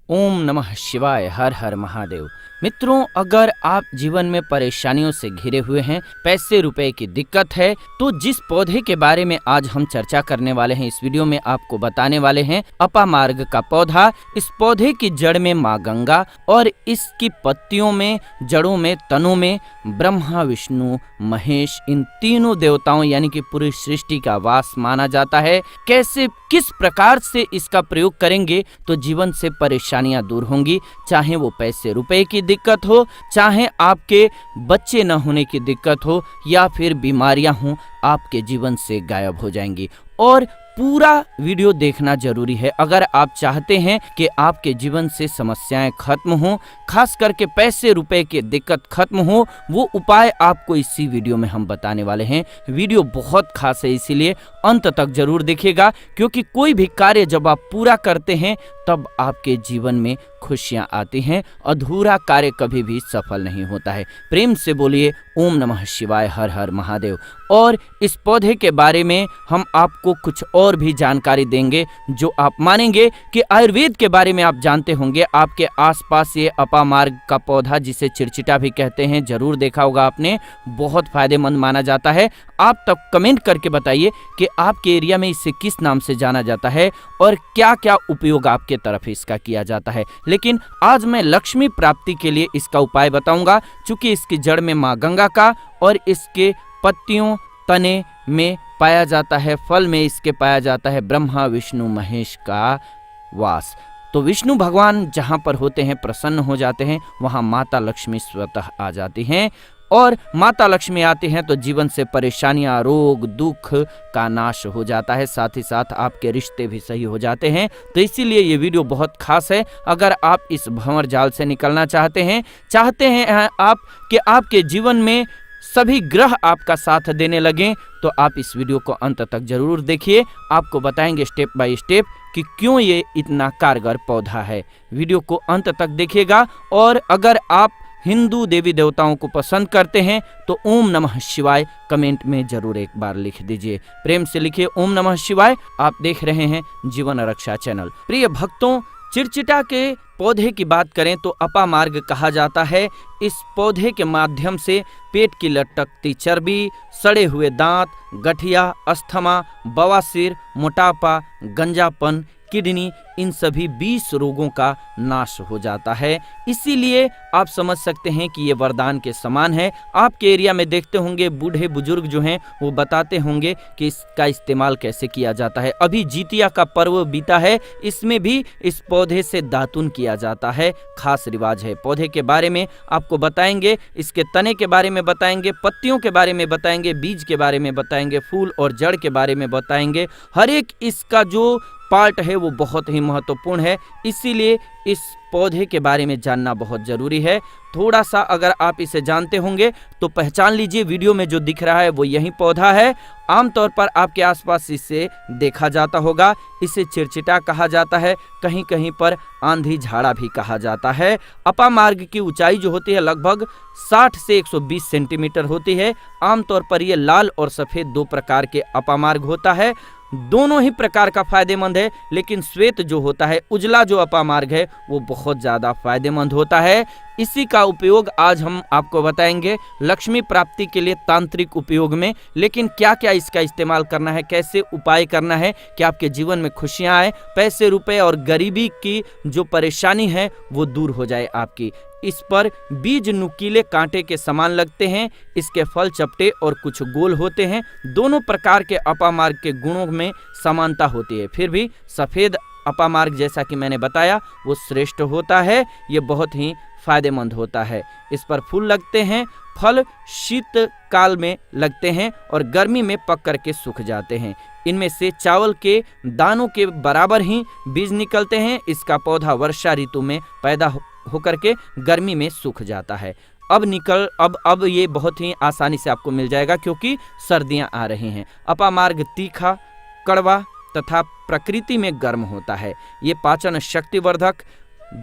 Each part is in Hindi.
ओम नमः शिवाय। हर हर महादेव। मित्रों, अगर आप जीवन में परेशानियों से घिरे हुए हैं, पैसे रुपए की दिक्कत है, तो जिस पौधे के बारे में आज हम चर्चा करने वाले हैं, इस वीडियो में आपको बताने वाले हैं अपामार्ग का पौधा। इस पौधे की जड़ में माँ गंगा और इसकी पत्तियों में, जड़ों में, तनों में ब्रह्मा, विष्णु, महेश, इन तीनों देवताओं यानी कि पूरी सृष्टि का वास माना जाता है। कैसे, किस प्रकार से इसका प्रयोग करेंगे तो जीवन से परेशानियां दूर होंगी, चाहे वो पैसे रुपए की दिक्कत हो, चाहे आपके बच्चे न होने की दिक्कत हो, या फिर बीमारियां हों, आपके जीवन से गायब हो जाएंगी। और पूरा वीडियो देखना जरूरी है अगर आप चाहते हैं कि आपके जीवन से समस्याएं खत्म हो, खास करके पैसे रुपए की दिक्कत खत्म हो। वो उपाय आपको इसी वीडियो में हम बताने वाले हैं। वीडियो बहुत खास है, इसीलिए अंत तक जरूर देखिएगा, क्योंकि कोई भी कार्य जब आप पूरा करते हैं तब आपके जीवन में खुशियां आती हैं। अधूरा कार्य कभी भी सफल नहीं होता है। प्रेम से बोलिए ओम नमः शिवाय, हर हर महादेव। और इस पौधे के बारे में हम आपको कुछ और भी जानकारी देंगे जो आप मानेंगे कि आयुर्वेद के बारे में आप जानते होंगे। आपके आसपास ये अपामार्ग का पौधा, जिसे चिरचिटा भी कहते हैं, जरूर देखा होगा आपने। बहुत फायदेमंद माना जाता है। आप तब कमेंट करके बताइए कि आपके एरिया में इसे किस नाम से जाना जाता है और क्या क्या उपयोग आपके तरफ इसका किया जाता है। लेकिन आज मैं लक्ष्मी प्राप्ति के लिए इसका उपाय बताऊंगा, चूंकि इसकी जड़ में माँ गंगा का और इसके पत्तियों, तने में पाया जाता है, फल में इसके पाया जाता है ब्रह्मा, विष्णु, महेश का वास। तो विष्णु भगवान जहां पर होते हैं, प्रसन्न हो जाते हैं, वहां माता लक्ष्मी स्वतः आ जाती हैं। और माता लक्ष्मी आती हैं तो जीवन से परेशानियां, रोग, दुख का नाश हो जाता है। साथ ही साथ आपके रिश्ते भी सही हो जाते हैं। तो इसीलिए ये वीडियो बहुत खास है। अगर आप इस भंवर जाल से निकलना चाहते हैं आप कि आपके जीवन में सभी ग्रह आपका साथ देने लगें, तो आप इस वीडियो को अंत तक जरूर देखिए। आपको बताएंगे स्टेप बाय स्टेप कि क्यों ये इतना कारगर पौधा है। वीडियो को अंत तक देखिएगा। और अगर आप हिंदू देवी देवताओं को पसंद करते हैं तो ओम नमः शिवाय कमेंट में जरूर एक बार लिख दीजिए। प्रेम से लिखिए ओम नमः शिवाय। आप देख रहे हैं जीवन रक्षा चैनल। प्रिय भक्तों, चिरचिटा के पौधे की बात करें तो अपामार्ग कहा जाता है। इस पौधे के माध्यम से पेट की लटकती चर्बी, सड़े हुए दांत, गठिया, अस्थमा, बवासीर, मोटापा, गंजापन, किडनी, इन सभी 20 रोगों का नाश हो जाता है। इसीलिए आप समझ सकते हैं कि ये वरदान के समान है। आपके एरिया में देखते होंगे बूढ़े बुजुर्ग जो हैं वो बताते होंगे कि इसका इस्तेमाल कैसे किया जाता है। अभी जितिया का पर्व बीता है, इसमें भी इस पौधे से दातुन किया जाता है। खास रिवाज है। पौधे के बारे में आपको बताएंगे, इसके तने के बारे में बताएंगे, पत्तियों के बारे में बताएंगे, बीज के बारे में बताएंगे, फूल और जड़ के बारे में बताएंगे। हर एक इसका जो पार्ट है वो बहुत ही महत्वपूर्ण है। इसीलिए इस पौधे के बारे में जानना बहुत जरूरी है। थोड़ा सा अगर आप इसे जानते होंगे तो पहचान लीजिए। वीडियो में जो दिख रहा है वो यही पौधा है। आमतौर पर आपके आसपास इसे देखा जाता होगा। इसे चिरचिटा कहा जाता है, कहीं कहीं पर आंधी झाड़ा भी कहा जाता है। अपामार्ग की ऊंचाई जो होती है लगभग 60 से 120 सेंटीमीटर होती है। आमतौर पर ये लाल और सफेद दो प्रकार के अपामार्ग होता है। दोनों ही प्रकार का फायदेमंद है, लेकिन श्वेत जो होता है, उजला जो अपामार्ग है, वो बहुत ज्यादा फायदेमंद होता है। इसी का उपयोग आज हम आपको बताएंगे लक्ष्मी प्राप्ति के लिए तांत्रिक उपयोग में। लेकिन क्या क्या इसका इस्तेमाल करना है, कैसे उपाय करना है कि आपके जीवन में खुशियां आए, पैसे रुपए और गरीबी की जो परेशानी है वो दूर हो जाए आपकी। इस पर बीज नुकीले कांटे के समान लगते हैं। इसके फल चपटे और कुछ गोल होते हैं। दोनों प्रकार के अपामार्ग के गुणों में समानता होती है, फिर भी सफेद अपामार्ग जैसा कि मैंने बताया वो श्रेष्ठ होता है। ये बहुत ही फायदेमंद होता है। इस पर फूल लगते हैं। फल शीत काल में लगते हैं और गर्मी में पक करके सूख जाते हैं। इनमें से चावल के दानों के बराबर ही बीज निकलते हैं। इसका पौधा वर्षा ऋतु में पैदा होकर के गर्मी में सूख जाता है। अब ये बहुत ही आसानी से आपको मिल जाएगा, क्योंकि सर्दियां आ रही हैं। अपामार्ग तीखा, कड़वा तथा प्रकृति में गर्म होता है। ये पाचन शक्तिवर्धक,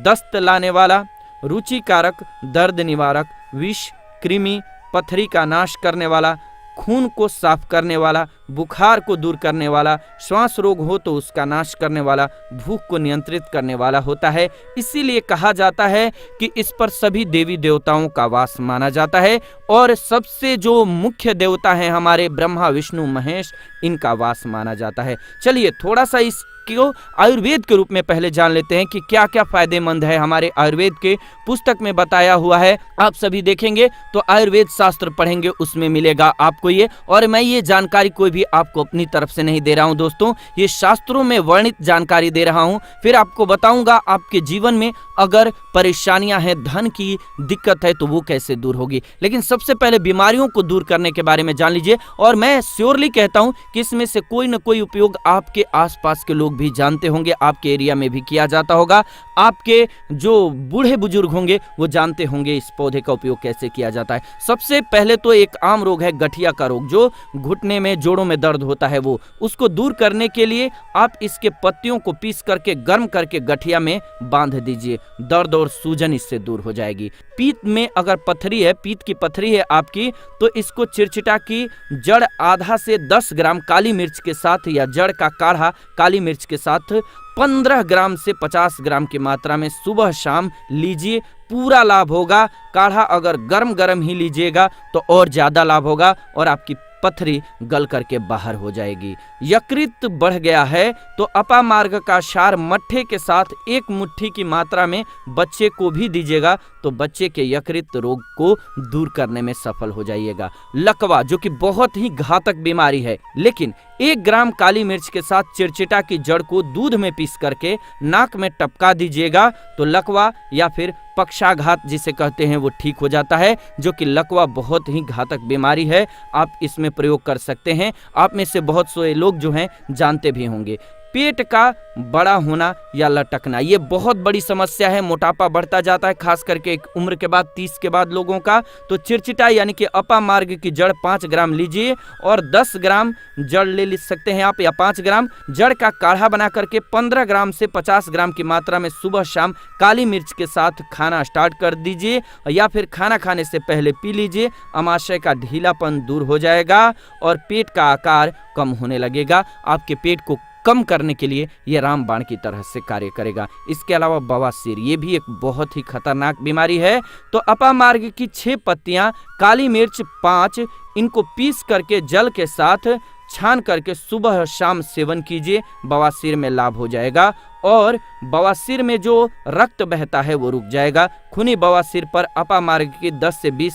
दस्त लाने वाला, रुचिकारक, दर्द निवारक, विष, कृमि, पथरी का नाश करने वाला, खून को साफ करने वाला, बुखार को दूर करने वाला, श्वास रोग हो तो उसका नाश करने वाला, भूख को नियंत्रित करने वाला होता है। इसीलिए कहा जाता है कि इस पर सभी देवी देवताओं का वास माना जाता है और सबसे जो मुख्य देवता हैं हमारे ब्रह्मा विष्णु महेश, इनका वास माना जाता है। चलिए थोड़ा सा इसको आयुर्वेद के रूप में पहले जान लेते हैं कि क्या क्या फायदेमंद है। हमारे आयुर्वेद के पुस्तक में बताया हुआ है, आप सभी देखेंगे तो आयुर्वेद शास्त्र पढ़ेंगे उसमें मिलेगा आपको ये। और मैं ये जानकारी कोई भी आपको अपनी तरफ से नहीं दे रहा हूं दोस्तों, ये शास्त्रों में वर्णित जानकारी दे रहा हूं। फिर आपको बताऊंगा आपके जीवन में अगर परेशानियां हैं, धन की दिक्कत है तो वो कैसे दूर होगी। लेकिन सबसे पहले बीमारियों को दूर करने के बारे में जान लीजिए। और मैं श्योरली कहता हूं कि इसमें से कोई न कोई उपयोग आपके आसपास के लोग भी जानते होंगे, आपके एरिया में भी किया जाता होगा। आपके जो बूढ़े बुजुर्ग होंगे वो जानते होंगे इस पौधे का उपयोग कैसे किया जाता है। सबसे पहले तो एक आम रोग है गठिया का रोग, जो घुटने में जोड़ों में दर्द होता है, वो उसको दूर करने के लिए आप इसके पत्तियों को पीस करके गर्म करके गठिया में बांध दीजिए, दर्द और सूजन इससे दूर हो जाएगी। पीत में अगर पथरी है, पीत की पथरी है आपकी, तो इसको चिरचिटा की जड़ आधा से 10 ग्राम काली मिर्च के साथ या जड़ का काढ़ा काली मिर्च के साथ 15 ग्राम से 50 ग्राम की मात्रा में सुबह शाम लीजिए, पूरा लाभ होगा। काढ़ा अगर गरम गरम ही लीजिएगा तो और ज्यादा लाभ होगा और आपकी पथरी गल करके बाहर हो जाएगी। यकृत बढ़ गया है तो अपामार्ग का क्षार मट्ठे के साथ 1 मुट्ठी की मात्रा में बच्चे को भी दीजिएगा तो बच्चे के यकृत रोग को दूर करने में सफल हो जाइएगा। लकवा जो कि बहुत ही घातक बीमारी है, लेकिन 1 ग्राम काली मिर्च के साथ चिरचिटा की जड़ को दूध में पीस करके नाक में टपका दीजिएगा तो लकवा या फिर पक्षाघात जिसे कहते हैं वो ठीक हो जाता है, जो कि लकवा बहुत ही घातक बीमारी है। आप इसमें प्रयोग कर सकते हैं। आप में से बहुत से लोग जो हैं जानते भी होंगे। पेट का बड़ा होना या लटकना, ये बहुत बड़ी समस्या है। मोटापा बढ़ता जाता है, खास करके एक उम्र के बाद 30 के बाद लोगों का। तो चिरचिटा यानी कि अपामार्ग की जड़ 5 ग्राम लीजिए और 10 ग्राम जड़ ले सकते हैं आप, या 5 ग्राम जड़ का काढ़ा बना करके 15 ग्राम से 50 ग्राम की मात्रा में सुबह शाम काली मिर्च के साथ खाना स्टार्ट कर दीजिए या फिर खाना खाने से पहले पी लीजिए। अमाशय का ढीलापन दूर हो जाएगा और पेट का आकार कम होने लगेगा। आपके पेट को कम करने के लिए यह रामबाण की तरह से कार्य करेगा। इसके अलावा बवासीर, ये भी एक बहुत ही खतरनाक बीमारी है। तो अपामार्ग की 6 पत्तियां, काली मिर्च 5, इनको पीस करके जल के साथ छान करके सुबह शाम सेवन कीजिए, बवासीर में लाभ हो जाएगा और बवासीर में जो रक्त बहता है वो रुक जाएगा। खूनी बवासीर पर अपामार्ग की 10 से 20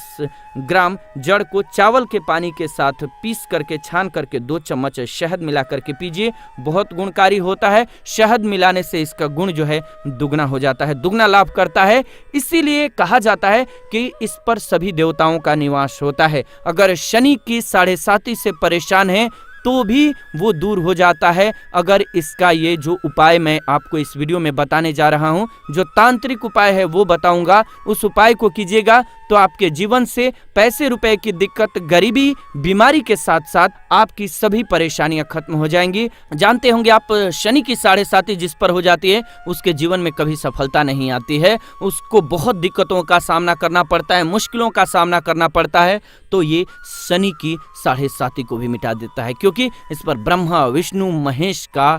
ग्राम जड़ को चावल के पानी के साथ पीस करके छान करके 2 चम्मच शहद मिला करके पीजिए, बहुत गुणकारी होता है। शहद मिलाने से इसका गुण जो है दुगना हो जाता है, दुगना लाभ करता है। इसीलिए कहा जाता है कि इस पर सभी देवताओं का निवास होता है। अगर शनि की 7.5 से परेशान है तो भी वो दूर हो जाता है। अगर इसका ये जो उपाय मैं आपको इस वीडियो में बताने जा रहा हूँ, जो तांत्रिक उपाय है वो बताऊंगा, उस उपाय को कीजिएगा तो आपके जीवन से पैसे रुपए की दिक्कत, गरीबी, बीमारी के साथ साथ आपकी सभी परेशानियां खत्म हो जाएंगी। जानते होंगे आप, शनि की 7.5 जिस पर हो जाती है उसके जीवन में कभी सफलता नहीं आती है, उसको बहुत दिक्कतों का सामना करना पड़ता है, मुश्किलों का सामना करना पड़ता है। तो ये शनि की 7.5 को भी मिटा देता है, क्योंकि इस पर ब्रह्मा विष्णु महेश का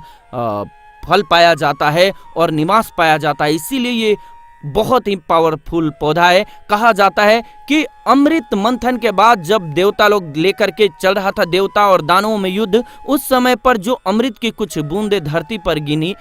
फल पाया जाता है और निवास पाया जाता है। इसीलिए ये बहुत ही पावरफुल पौधा है। कहा जाता है कि अमृत मंथन के बाद जब देवता लोग लेकर के चल रहा था, देवता और दानवों में युद्ध, उस समय पर जो अमृत की कुछ बूंदे धरती पर गिनी,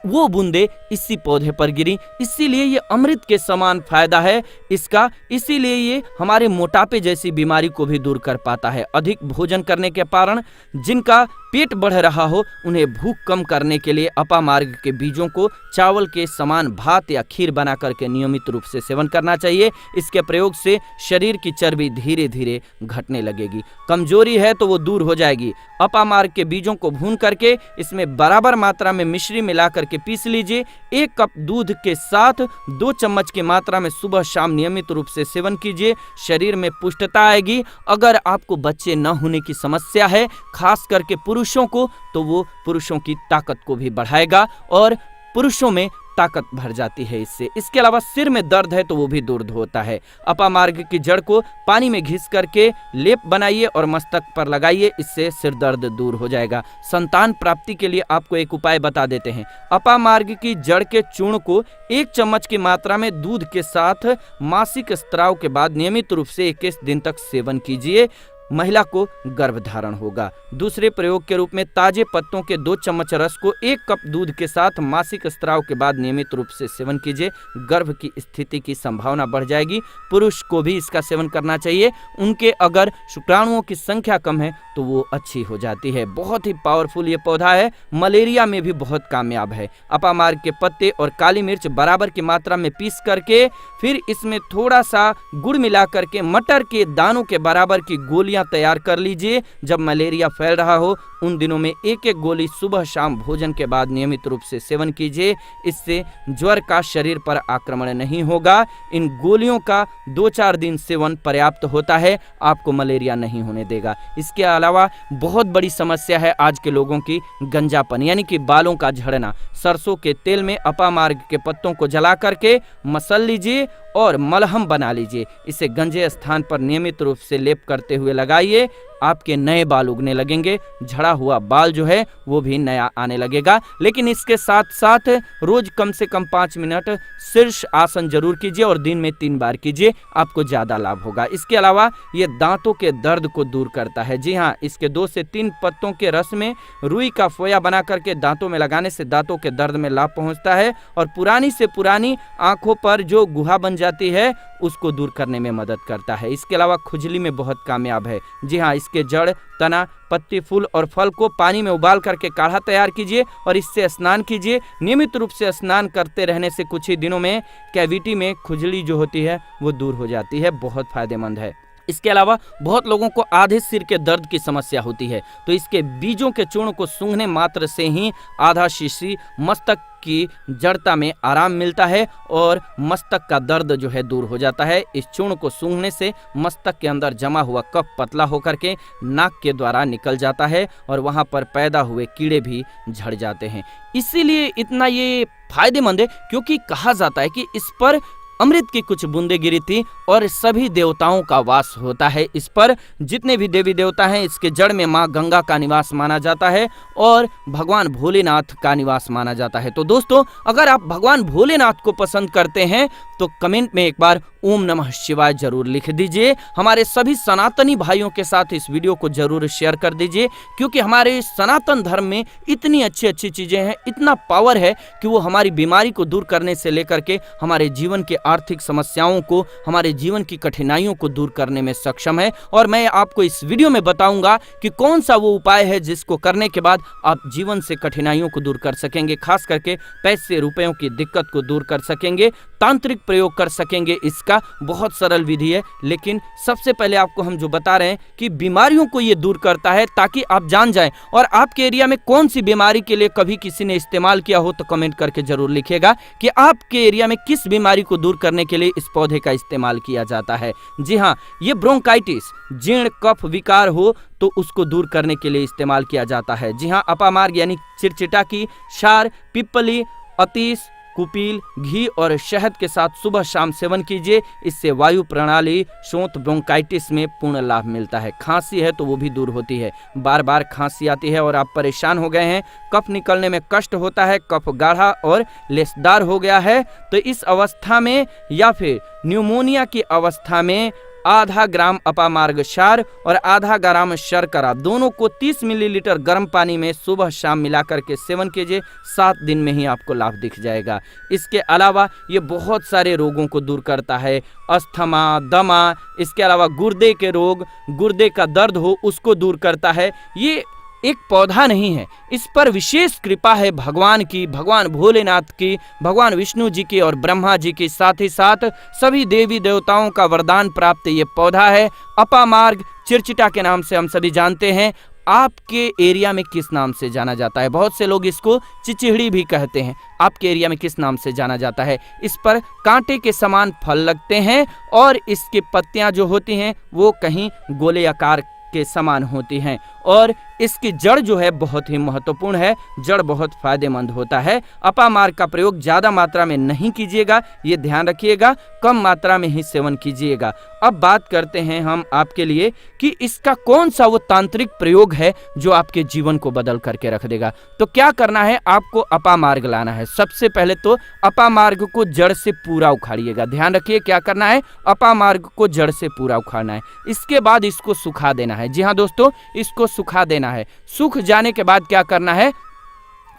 वो बूंदे इसी पौधे पर गिरी। इसीलिए ये अमृत के समान फायदा है इसका। इसीलिए ये हमारे मोटापे जैसी बीमारी को भी दूर कर पाता है। अधिक भोजन करने के कारण जिनका पेट बढ़ रहा हो, उन्हें भूख कम करने के लिए अपामार्ग के बीजों को चावल के समान भात या खीर बना करके नियमित रूप से सेवन करना चाहिए। इसके प्रयोग से शरीर की चर्बी धीरे धीरे घटने लगेगी, कमजोरी है तो वो दूर हो जाएगी। अपामार्ग के बीजों को भून करके इसमें बराबर मात्रा में मिश्री मिला करके पीस लीजिए। 1 कप दूध के साथ 2 चम्मच की मात्रा में सुबह शाम नियमित रूप से सेवन कीजिए। शरीर में पुष्टता आएगी। अगर आपको बच्चे न होने की समस्या है, खास करके पुरुषों को, तो वो पुरुषों की ताकत को भी बढ़ाएगा और पुरुषों में ताकत भर जाती है इससे। इसके अलावा सिर में दर्द है तो वो भी दूर होता है। अपामार्ग की जड़ को पानी में घिस करके लेप बनाइए और मस्तक पर लगाइए, इससे सिर दर्द दूर हो जाएगा। संतान प्राप्ति के लिए आपको एक उपाय बता देते हैं। अपामार्ग की जड़ के चूर्ण को 1 चम्मच की मात्रा में दूध के साथ मासिक स्त्राव के बाद नियमित रूप से 21 दिन तक सेवन कीजिए, महिला को गर्भधारण होगा। दूसरे प्रयोग के रूप में ताजे पत्तों के 2 चम्मच रस को 1 कप दूध के साथ मासिक स्त्राव के बाद नियमित रूप से सेवन कीजिए, गर्भ की स्थिति की संभावना बढ़ जाएगी। पुरुष को भी इसका सेवन करना चाहिए, उनके अगर शुक्राणुओं की संख्या कम है तो वो अच्छी हो जाती है। बहुत ही पावरफुल ये पौधा है, मलेरिया में भी बहुत कामयाब है। अपामार्ग के पत्ते और काली मिर्च बराबर की मात्रा में पीस करके फिर इसमें थोड़ा सा गुड़ मिला करके मटर के दानों के बराबर की गोलियां तैयार कर लीजिए। जब मलेरिया फैल रहा हो उन दिनों में 1-1 गोली सुबह शाम भोजन के बाद नियमित रूप से सेवन कीजिए, इससे ज्वर का शरीर पर आक्रमण नहीं होगा। इन गोलियों का 2-4 दिन सेवन पर्याप्त होता है, आपको मलेरिया नहीं होने देगा। इसके अलावा बहुत बड़ी समस्या है आज के लोगों की गंजापन, यानी कि बालों का झड़ना। सरसों के तेल में अपामार्ग के पत्तों को जला करके मसल लीजिए और मलहम बना लीजिए, इसे गंजे स्थान पर नियमित रूप से लेप करते हुए लगाइए, आपके नए बाल उगने लगेंगे। झड़ा हुआ बाल जो है वो भी नया आने लगेगा। लेकिन इसके साथ साथ रोज कम से कम 5 मिनट शीर्ष आसन जरूर कीजिए और दिन में 3 बार कीजिए, आपको ज्यादा लाभ होगा। इसके अलावा ये दांतों के दर्द को दूर करता है। जी हाँ, इसके 2 से 3 पत्तों के रस में रुई का फोया बना करके दांतों में लगाने से दांतों के दर्द में लाभ पहुंचता है और पुरानी से पुरानी आंखों पर जो गुहा बन जाती है उसको दूर करने में मदद करता है। इसके अलावा खुजली में बहुत कामयाब है। जी हाँ, इसके जड़, तना, पत्ती, फूल और फल को पानी में उबाल करके काढ़ा तैयार कीजिए और इससे स्नान कीजिए। नियमित रूप से स्नान करते रहने से कुछ ही दिनों में कैविटी में खुजली जो होती है वो दूर हो जाती है, बहुत फायदेमंद है। इसके अलावा बहुत लोगों को आधे सिर के दर्द की समस्या होती है, तो इसके बीजों के चूर्ण को सूंघने मात्र से ही आधा शीशी मस्तक की जड़ता में आराम मिलता है और मस्तक का दर्द जो है दूर हो जाता है। इस चूर्ण को सूंघने से मस्तक के अंदर जमा हुआ कफ पतला होकर के नाक के द्वारा निकल जाता है और वहां पर पैदा हुए कीड़े भी झड़ जाते हैं। इसीलिए इतना ये फायदेमंद है क्योंकि कहा जाता है कि इस पर अमृत की कुछ बूंदें गिरी थी और सभी देवताओं का वास होता है। इस पर जितने भी देवी देवता हैं, इसके जड़ में माँ गंगा का निवास माना जाता है और भगवान भोलेनाथ का निवास माना जाता है। तो दोस्तों, अगर आप भगवान भोलेनाथ को पसंद करते हैं तो कमेंट में एक बार ओम नमः शिवाय जरूर लिख दीजिए। हमारे सभी सनातनी भाइयों के साथ इस वीडियो को जरूर शेयर कर दीजिए, क्योंकि हमारे सनातन धर्म में इतनी अच्छी अच्छी चीजें हैं, इतना पावर है कि वो हमारी बीमारी को दूर करने से लेकर के हमारे जीवन के आर्थिक समस्याओं को, हमारे जीवन की कठिनाइयों को दूर करने में सक्षम है। और मैं आपको इस वीडियो में बताऊंगा कि कौन सा वो उपाय है जिसको करने के बाद आप जीवन से कठिनाइयों को दूर कर सकेंगे, खास करके पैसे रुपयों की दिक्कत को दूर कर सकेंगे, तांत्रिक प्रयोग कर सकेंगे। इसका बहुत सरल विधि है, लेकिन सबसे पहले आपको हम जो बता रहे हैं कि बीमारियों को ये दूर करता है, ताकि आप जान जाएं। और आपके एरिया में कौन सी बीमारी के लिए कभी किसी ने इस्तेमाल किया हो तो कमेंट करके जरूर लिखिएगा कि आपके एरिया में किस बीमारी को दूर करने के लिए इस पौधे का इस्तेमाल किया जाता है। जी हाँ, ये ब्रोंकाइटिस, जीर्ण कफ विकार हो तो उसको दूर करने के लिए इस्तेमाल किया जाता है। जी हाँ, अपामार्ग यानी चिरचिटा की क्षार, पिप्पली, अतीस, कुपील, घी और शहद के साथ सुबह शाम सेवन कीजिए। इससे वायु प्रणाली, शोथ, ब्रोंकाइटिस में पूर्ण लाभ मिलता है। खांसी है तो वो भी दूर होती है। बार बार खांसी आती है और आप परेशान हो गए हैं, कफ निकलने में कष्ट होता है, कफ गाढ़ा और लेसदार हो गया है, तो इस अवस्था में या फिर न्यूमोनिया की अवस्था में आधा ग्राम अपामार्ग क्षार और आधा ग्राम शर्करा दोनों को 30 मिलीलीटर गर्म पानी में सुबह शाम मिलाकर के सेवन कीजिए। 7 दिन में ही आपको लाभ दिख जाएगा। इसके अलावा ये बहुत सारे रोगों को दूर करता है, अस्थमा, दमा, इसके अलावा गुर्दे के रोग, गुर्दे का दर्द हो उसको दूर करता है। ये एक पौधा नहीं है, इस पर विशेष कृपा है भगवान की, भगवान भोलेनाथ की, भगवान विष्णु जी की और ब्रह्मा जी की, साथ ही साथ सभी देवी देवताओं का वरदान प्राप्त ये पौधा है। अपामार्ग चिरचिटा के नाम से हम सभी जानते हैं। आपके एरिया में किस नाम से जाना जाता है? बहुत से लोग इसको चिचिहड़ी भी कहते हैं। आपके एरिया में किस नाम से जाना जाता है? इस पर कांटे के समान फल लगते हैं और इसकी पत्तियां जो होती हैं वो कहीं गोले आकार के समान होती हैं और इसकी जड़ जो है बहुत ही महत्वपूर्ण है, जड़ बहुत फायदेमंद होता है। अपामार्ग का प्रयोग ज़्यादा मात्रा में नहीं कीजिएगा, ये ध्यान रखिएगा, कम मात्रा में ही सेवन कीजिएगा। अब बात करते हैं हम आपके लिए कि इसका कौन सा वो तांत्रिक प्रयोग है जो आपके जीवन को बदल करके रख देगा। तो क्या करना है, आपको अपामार्ग लाना है। सबसे पहले तो अपामार्ग को जड़ से पूरा उखाड़िएगा। ध्यान रखिए क्या करना है, अपामार्ग को जड़ से पूरा उखाड़ना है। इसके बाद इसको सुखा देना है। जी हाँ दोस्तों, इसको सुखा देना है। सूख जाने के बाद क्या करना है,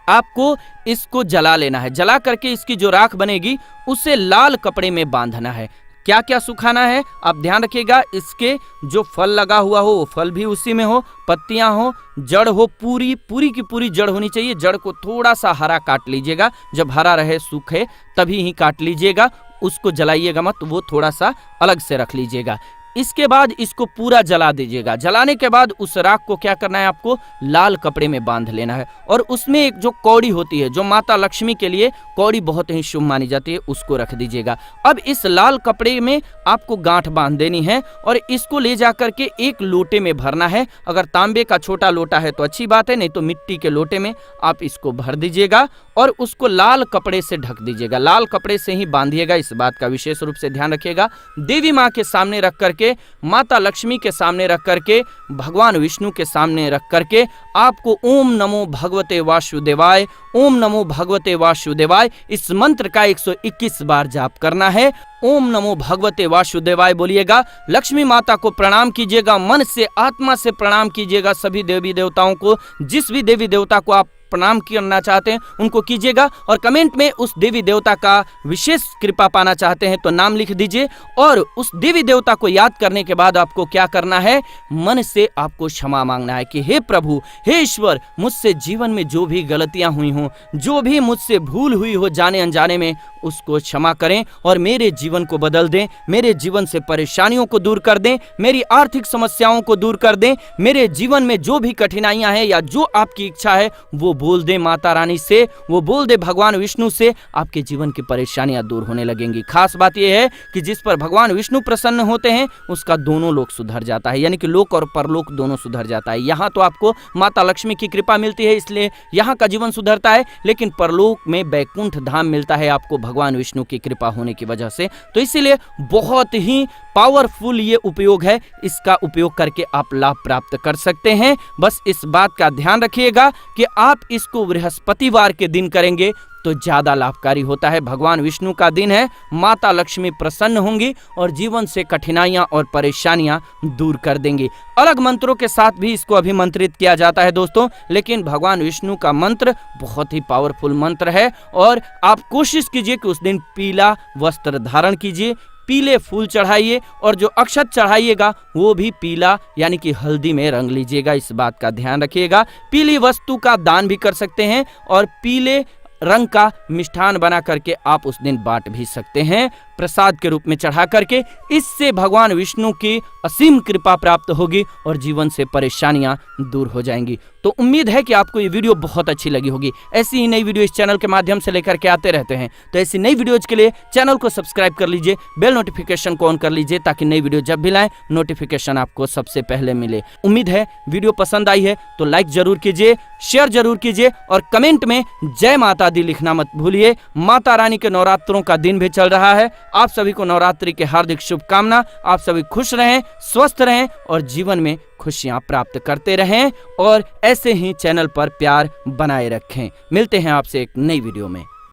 आपको इसको जला लेना है। जला करके इसकी जो राख बनेगी उसे लाल कपड़े में बांधना है। क्या क्या सुखाना है आप ध्यान रखिएगा, इसके जो फल लगा हुआ हो वो फल भी उसी में हो, पत्तियां हो, जड़ हो, पूरी की पूरी जड़ होनी चाहिए। जड़ को थोड़ा सा हरा काट लीजिएगा, जब हरा रहे सूखे तभी ही काट लीजिएगा, उसको जलाइएगा मत, वो थोड़ा सा अलग से रख लीजिएगा। इसके बाद इसको पूरा जला दीजिएगा। जलाने के बाद उस राख को क्या करना है, आपको लाल कपड़े में बांध लेना है और उसमें एक जो कौड़ी होती है, जो माता लक्ष्मी के लिए कौड़ी बहुत ही शुभ मानी जाती है, उसको रख दीजिएगा। अब इस लाल कपड़े में आपको गांठ बांध देनी है और इसको ले जा करके एक लोटे में भरना है। अगर तांबे का छोटा लोटा है तो अच्छी बात है, नहीं तो मिट्टी के लोटे में आप इसको भर दीजिएगा और उसको लाल कपड़े से ढक दीजिएगा। लाल कपड़े से ही बांधिएगा, इस बात का विशेष रूप से ध्यान रखिएगा। देवी माँ के सामने रख करके, माता लक्ष्मी के सामने रख करके, भगवान विष्णु के सामने रख करके आपको ओम नमो भगवते वासुदेवाय, ओम नमो भगवते वासुदेवाय इस मंत्र का 121 बार जाप करना है। ओम नमो भगवते वासुदेवाय बोलिएगा। लक्ष्मी माता को प्रणाम कीजिएगा, मन से आत्मा से प्रणाम कीजिएगा। सभी देवी देवताओं को, जिस भी देवी देवता को आप प्रणाम करना चाहते हैं उनको कीजिएगा और कमेंट में उस देवी देवता का विशेष कृपा पाना चाहते हैं तो नाम लिख दीजिए। और उस देवी देवता को याद करने के बाद आपको क्या करना है, मन से आपको क्षमा मांगना है कि हे प्रभु, हे ईश्वर, मुझसे जीवन में जो भी गलतियां हुई हों, जो भी मुझसे भूल हुई हो जाने अनजाने में, उसको क्षमा करें और मेरे जीवन को बदल दें, मेरे जीवन से परेशानियों को दूर कर दें, मेरी आर्थिक समस्याओं को दूर कर दें, मेरे जीवन में जो भी कठिनाइयां हैं या जो आपकी इच्छा है वो बोल दे माता रानी से, वो बोल दे भगवान विष्णु से, आपके जीवन की परेशानियां दूर होने लगेंगी। खास बात यह है कि जिस पर भगवान विष्णु प्रसन्न होते हैं उसका दोनों लोक सुधर जाता है, यानी कि लोक और परलोक दोनों सुधर जाता है। यहाँ तो आपको माता लक्ष्मी की कृपा मिलती है इसलिए यहाँ का जीवन सुधरता है, लेकिन परलोक में बैकुंठ धाम मिलता है आपको भगवान विष्णु की कृपा होने की वजह से। तो इसीलिए बहुत ही पावरफुल ये उपयोग है, इसका उपयोग करके आप लाभ प्राप्त कर सकते हैं। बस इस बात का ध्यान रखिएगा कि आप इसको बृहस्पतिवार के दिन करेंगे तो ज्यादा लाभकारी होता है। भगवान विष्णु का दिन है, माता लक्ष्मी प्रसन्न होंगी और जीवन से कठिनाइयां और परेशानियां दूर कर देंगी। अलग मंत्रों के साथ भी इसको अभिमंत्रित किया जाता है दोस्तों, लेकिन भगवान विष्णु का मंत्र बहुत ही पावरफुल मंत्र है और आप कोशिश कीजिए कि उस दिन पीला वस्त्र धारण कीजिए, पीले फूल चढ़ाइए और जो अक्षत चढ़ाइएगा वो भी पीला यानी कि हल्दी में रंग लीजिएगा। इस बात का ध्यान रखिएगा। पीली वस्तु का दान भी कर सकते हैं और पीले रंग का मिष्ठान बना करके आप उस दिन बांट भी सकते हैं प्रसाद के रूप में चढ़ा करके। इससे भगवान विष्णु की असीम कृपा प्राप्त होगी और जीवन से परेशानियां दूर हो जाएंगी। तो उम्मीद है कि आपको ये वीडियो बहुत अच्छी लगी होगी। ऐसी ही नई वीडियो इस चैनल के माध्यम से लेकर के आते रहते हैं, तो ऐसी नई वीडियोज के लिए चैनल को सब्सक्राइब कर लीजिए, बेल नोटिफिकेशन को ऑन कर लीजिए ताकि नई वीडियो जब भी लाएं नोटिफिकेशन आपको सबसे पहले मिले। उम्मीद है वीडियो पसंद आई है तो लाइक जरूर कीजिए, शेयर जरूर कीजिए और कमेंट में जय माता दी लिखना मत भूलिए। माता रानी के नवरात्रों का दिन भी चल रहा है। आप सभी को नवरात्रि के हार्दिक शुभकामना। आप सभी खुश रहें, स्वस्थ रहें और जीवन में खुशियां प्राप्त करते रहें और ऐसे ही चैनल पर प्यार बनाए रखें। मिलते हैं आपसे एक नई वीडियो में।